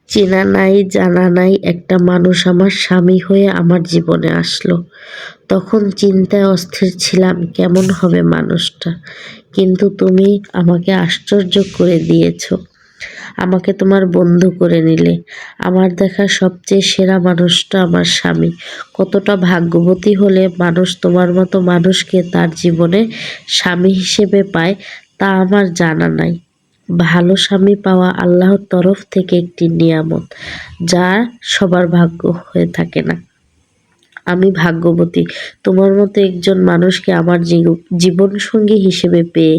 চেনা নাই জানা নাই একটা মানুষ আমার স্বামী হয়ে আমার জীবনে আসলো। তখন চিন্তায় অস্থির ছিলাম কেমন হবে মানুষটা, কিন্তু তুমি আমাকে আশ্চর্য করে দিয়েছো। আমাকে তোমার বন্ধু করে নিলে। আমার দেখা সবচেয়ে সেরা মানুষটা আমার স্বামী। কতটা ভাগ্যবতী হলে মানুষ তোমার মতো মানুষকে তার জীবনে স্বামী হিসেবে পায় তা আমার জানা নাই। ভালো স্বামী পাওয়া আল্লাহর তরফ থেকে একটি নিয়ামত, যা সবার ভাগ্য হয়ে থাকে না। আমি ভাগ্যবতী তোমার মতো একজন মানুষকে আমার জীবন সঙ্গী হিসেবে পেয়ে।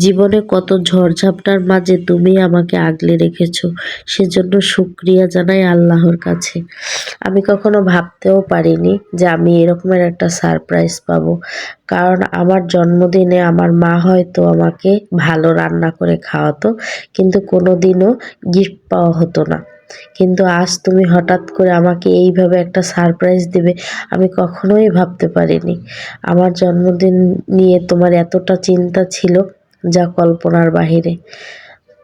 জীবনে কত ঝড়ঝাপটার মাঝে তুমি আমাকে আগলে রেখেছো, সেজন্য শুকরিয়া জানাই আল্লাহর কাছে। আমি কখনো ভাবতেও পারিনি যে আমি এরকমের একটা সারপ্রাইজ পাবো। কারণ আমার জন্মদিনে আমার মা হয়তো আমাকে ভালো রান্না করে খাওয়াতো, কিন্তু কোনোদিনও গিফট পাওয়া হতো না। কিন্তু আজ তুমি হঠাৎ করে আমাকে এইভাবে একটা সারপ্রাইজ দিবে, আমি কখনোই ভাবতে পারিনি। আমার জন্মদিন নিয়ে তোমার এতটা চিন্তা ছিল, যা কল্পনার বাহিরে।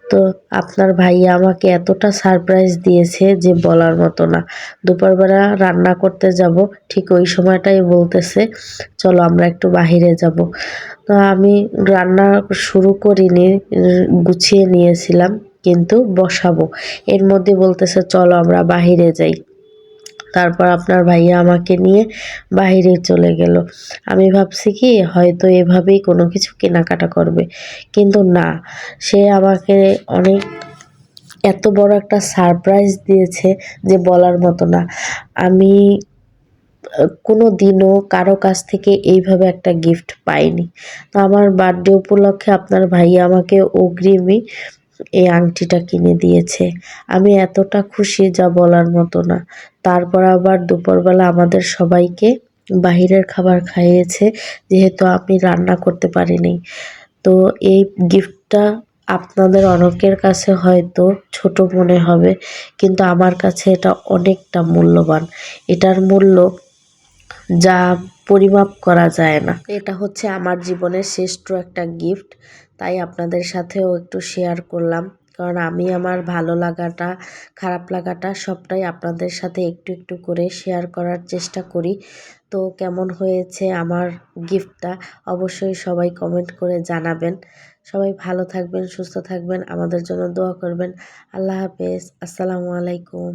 তো আপনার ভাইয়া আমাকে এতটা সারপ্রাইজ দিয়েছে যে বলার মতো না। দুপুরবেলা রান্না করতে যাব, ঠিক ওই সময়টাই বলতেছে চলো আমরা একটু বাহিরে যাব। তো আমি রান্না শুরু করিনি, গুছিয়ে নিয়েছিলাম, কিন্তু বসাবো। এর মধ্যে বলতেছে চলো আমরা বাহিরে যাই। তারপর আপনার ভাইয়া আমাকে নিয়ে বাহিরে চলে গেল। আমি ভাবছি কি হয়তো এভাবেই কোনো কিছু কেনাকাটা করবে, কিন্তু না, সে আমাকে অনেক এত বড় একটা সারপ্রাইজ দিয়েছে যে বলার মতো না। আমি কোনো দিনও কারো কাছ থেকে এইভাবে একটা গিফট পাইনি। তো আমার বার্থডে উপলক্ষে আপনার ভাইয়া আমাকে অগ্রিমই এই আংটিটা কিনে দিয়েছে। আমি এতটা খুশি যা বলার মতো না। তারপর আবার দুপুরবেলা আমাদের সবাইকে বাহিরের খাবার খাইয়েছে, যেহেতু আমি রান্না করতে পারিনি। তো এই গিফটটা আপনাদের অনেকের কাছে হয়তো ছোট মনে হবে, কিন্তু আমার কাছে এটা অনেকটা মূল্যবান। এটার মূল্য যা পরিমাপ করা যায় না। এটা হচ্ছে আমার জীবনের শ্রেষ্ঠ একটা গিফট, তাই আপনাদের সাথেও একটু শেয়ার করলাম। কারণ আমি আমার ভালো লাগাটা, খারাপ লাগাটা সবটাই আপনাদের সাথে একটু একটু করে শেয়ার করার চেষ্টা করি। তো কেমন হয়েছে আমার গিফটটা অবশ্যই সবাই কমেন্ট করে জানাবেন। সবাই ভালো থাকবেন, সুস্থ থাকবেন, আমাদের জন্য দোয়া করবেন। আল্লাহ হাফেজ, আসসালামু আলাইকুম।